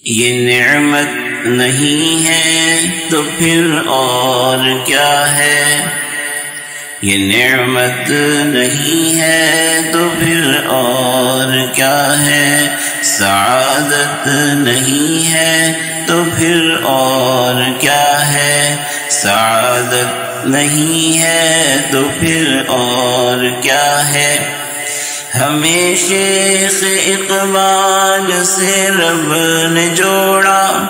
یہ نعمت نہیں ہے تو پھر اور کیا ہے، یہ نعمت نہیں ہے تو پھر اور کیا ہے، سعادت نہیں ہے تو پھر اور کیا ہے، سعادت نہیں ہے تو پھر اور کیا ہے۔ ہمیں شیخ اقبال سے رب نے جوڑا،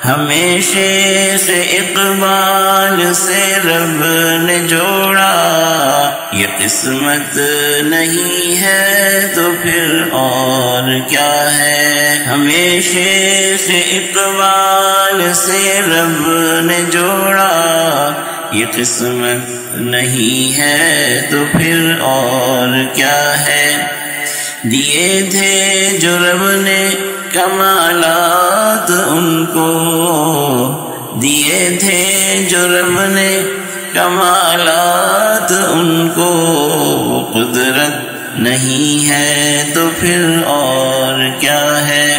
ہمیں شیخ اقبال سے رب نے جوڑا، یہ قسمت نہیں ہے تو پھر اور کیا ہے، ہمیں شیخ اقبال سے رب نے جوڑا، یہ قسمت نہیں ہے تو پھر اور کیا ہے۔ دیے تھے جو رب نے کمالات ان کو، دیے تھے جو رب نے کمالات ان کو، وہ قدرت نہیں ہے تو پھر اور کیا ہے،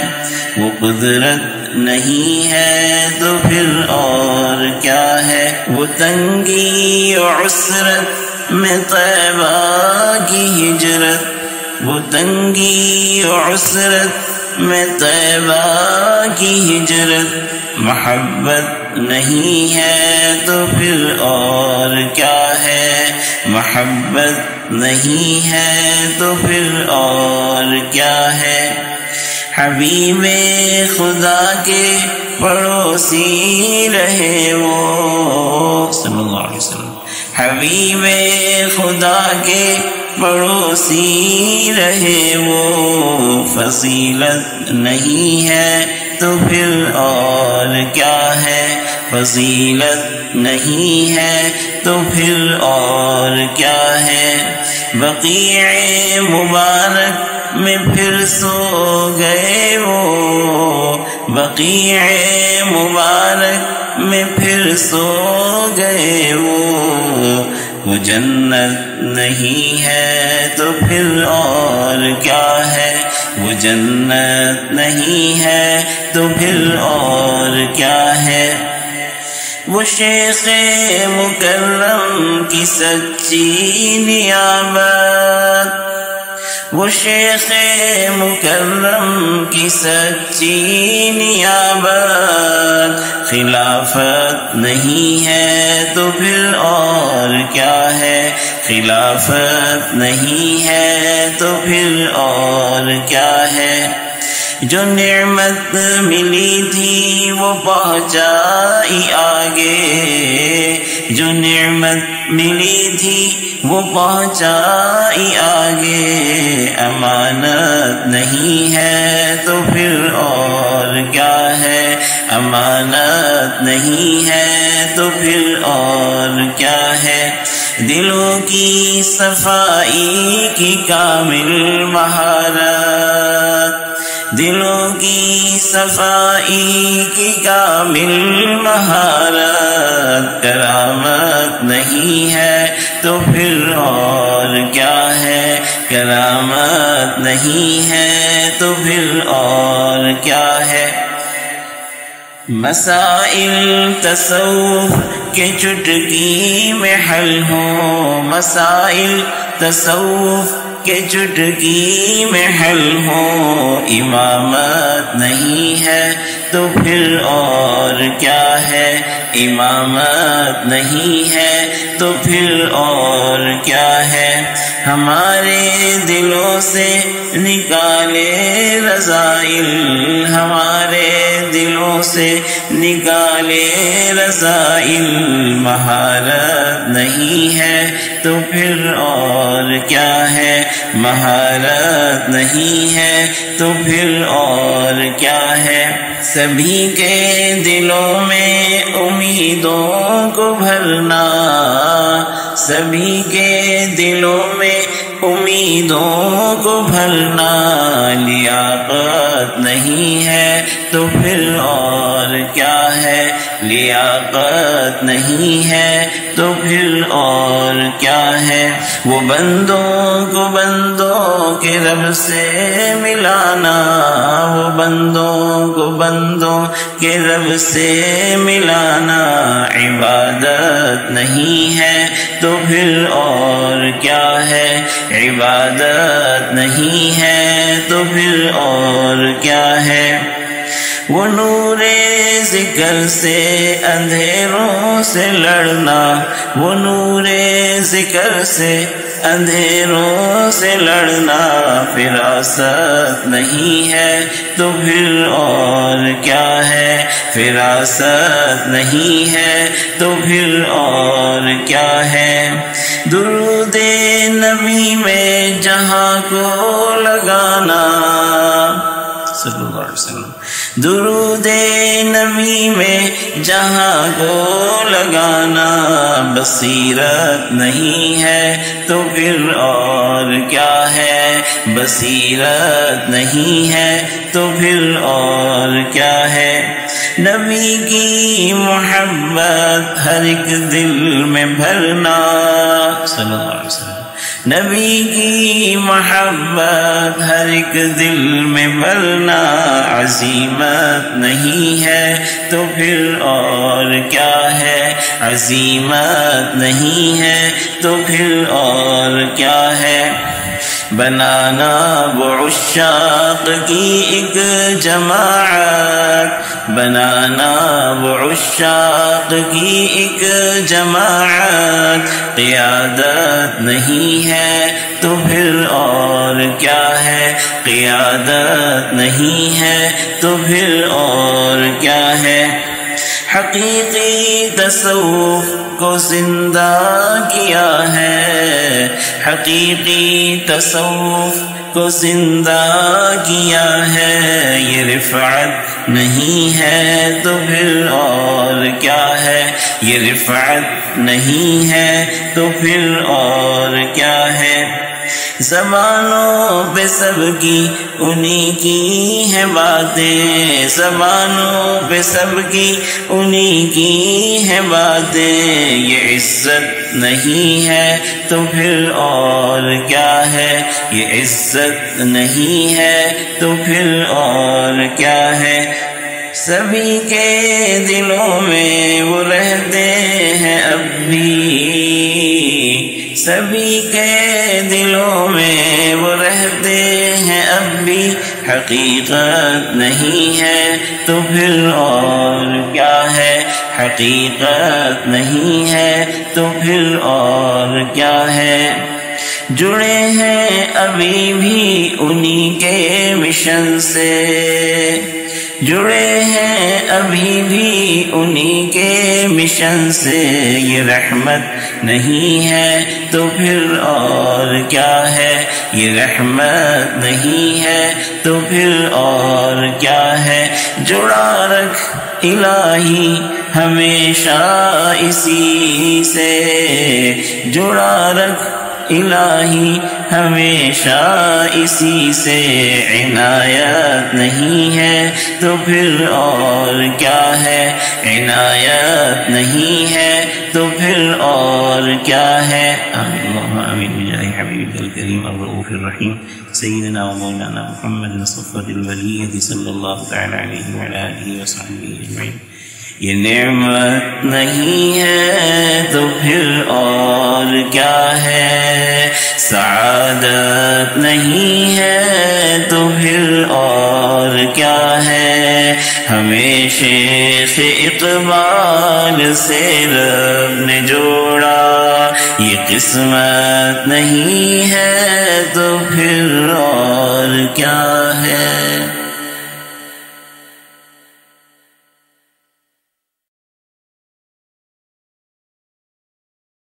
وہ قدرت نہیں ہے تو پھر اور کیا ہے۔ وہ تنگی و عسرت میں طیبہ کی ہجرت، وہ تنگی و عسرت میں طیبہ کی ہجرت، محبت نہیں ہے تو پھر اور کیا ہے، محبت نہیں ہے تو پھر اور کیا ہے۔ حبیب خدا کے پڑوسی رہے وہ صلی اللہ علیہ وسلم، حبیب خدا کے پڑوسی رہے وہ، فضیلت نہیں ہے تو پھر اور کیا ہے، فضیلت نہیں ہے تو پھر اور کیا ہے۔ بقیع مبارک میں پھر سو گئے وہ، بقیع مبارک میں پھر سو گئے وہ جنت نہیں ہے تو پھر اور کیا ہے، وہ جنت نہیں ہے تو پھر اور کیا ہے۔ وہ شیخ مکرم کی سچی نیابت، وہ شیخ مکرم کی سچی نیابت، خلافت نہیں ہے تو پھر اور کیا ہے، خلافت نہیں ہے تو پھر اور کیا ہے۔ جو نعمت ملی تھی وہ پہنچائی آگے، جو نعمت ملی تھی وہ پہنچائی آگے، امانت نہیں ہے تو پھر اور کیا ہے، امانت نہیں ہے تو پھر اور کیا ہے۔ دلوں کی صفائی کی کامل مہارت، دلوں کی صفائی کی کامل مہارت، کرامت نہیں ہے تو پھر اور کیا ہے، کرامت نہیں ہے تو پھر اور کیا ہے۔ مسائل تصوف کے چٹکی میں حل ہوں، مسائل تصوف کہ چٹکی میں حل ہو، امامت نہیں ہے تو پھر اور کیا ہے، امامت نہیں ہے تو پھر اور کیا ہے۔ ہمارے دلوں سے نکالے رذائل، ہمارے دلوں سے نکالے رذائل، مہارت نہیں ہے تو پھر اور کیا ہے، مہارت نہیں ہے تو پھر اور کیا ہے۔ سبھی کے دلوں میں امیدوں کو بھرنا، سبھی کے دلوں میں امیدوں کو بھرنا، لیاقت نہیں ہے تو پھر اور کیا ہے، لیاقت نہیں ہے تو پھر اور کیا ہے۔ وہ بندوں کو بندوں کے رب سے ملانا، وہ بندوں کو بندوں کے رب سے ملانا عبادت نہیں ہے تو پھر اور کیا ہے؟ عبادت نہیں ہے تو پھر اور کیا ہے؟ وہ نور ذکر سے اندھیروں سے لڑنا، وہ نور ذکر سے اندھیروں سے لڑنا فراست نہیں ہے تو پھر اور کیا ہے؟ فراست نہیں ہے تو پھر اور کیا ہے؟ درود نبی میں جہاں کو لگانا صلی اللہ علیہ وسلم، درود نبی میں جہاں کو لگانا بصیرت نہیں ہے تو پھر اور کیا ہے؟ بصیرت نہیں ہے تو پھر اور کیا ہے؟ نبی کی محبت ہر ایک دل میں بھرنا صلی اللہ علیہ وسلم، نبی کی محبت ہر ایک دل میں بھرنا عزیمت نہیں ہے تو پھر اور کیا ہے؟ عزیمت نہیں ہے تو پھر اور کیا ہے؟ بنانا وہ عشاق کی ایک جماعت، بنانا وہ عشاق کی ایک جماعت قیادت نہیں ہے تو پھر اور کیا ہے؟ قیادت نہیں ہے تو پھر اور کیا ہے؟ حقیقی تصوف کو زندہ کیا ہے، حقیقی تصوف کو زندہ کیا ہے، یہ رفعت نہیں ہے تو پھر اور کیا ہے؟ یہ رفعت نہیں ہے تو پھر اور کیا ہے؟ زبانوں پہ سب کی انہی کی ہے باتیں، زبانوں پہ سب کی انہی کی ہے باتیں، یہ عزت نہیں ہے تو پھر اور کیا ہے؟ یہ عزت نہیں ہے تو پھر اور کیا ہے؟ سبھی کے دلوں میں وہ رہتے ہیں اب بھی، سبھی کے دلوں میں وہ رہتے ہیں اب بھی، حقیقت نہیں ہے تو پھر اور کیا ہے؟ حقیقت نہیں ہے تو پھر اور کیا ہے؟ جڑے ہیں ابھی بھی انہی کے مشن سے، جڑے ہیں ابھی بھی انہی کے مشن سے، یہ رحمت نہیں ہے تو پھر اور کیا ہے؟ یہ رحمت نہیں ہے تو پھر اور کیا ہے؟ جڑا رکھ الہی ہمیشہ اسی سے، جڑا رکھ الہی ہمیشہ اسی سے، عنایت نہیں ہے تو پھر اور کیا ہے؟ عنایت نہیں ہے تو پھر اور کیا ہے؟ آمین اللہم آمین بجاہ حبیبک الکریم الرؤوف الرحیم سیدنا و مولانا محمد صفوۃ الولیہ صلی اللہ تعالی علیہ وعلی آلہ وصحبہ اجمعین۔ یہ نعمت نہیں ہے تو پھر اور کیا ہے؟ سعادت نہیں ہے تو پھر اور کیا ہے؟ ہمیں شیخ اقبال سے رب نے جوڑا، یہ قسمت نہیں ہے تو پھر اور کیا ہے؟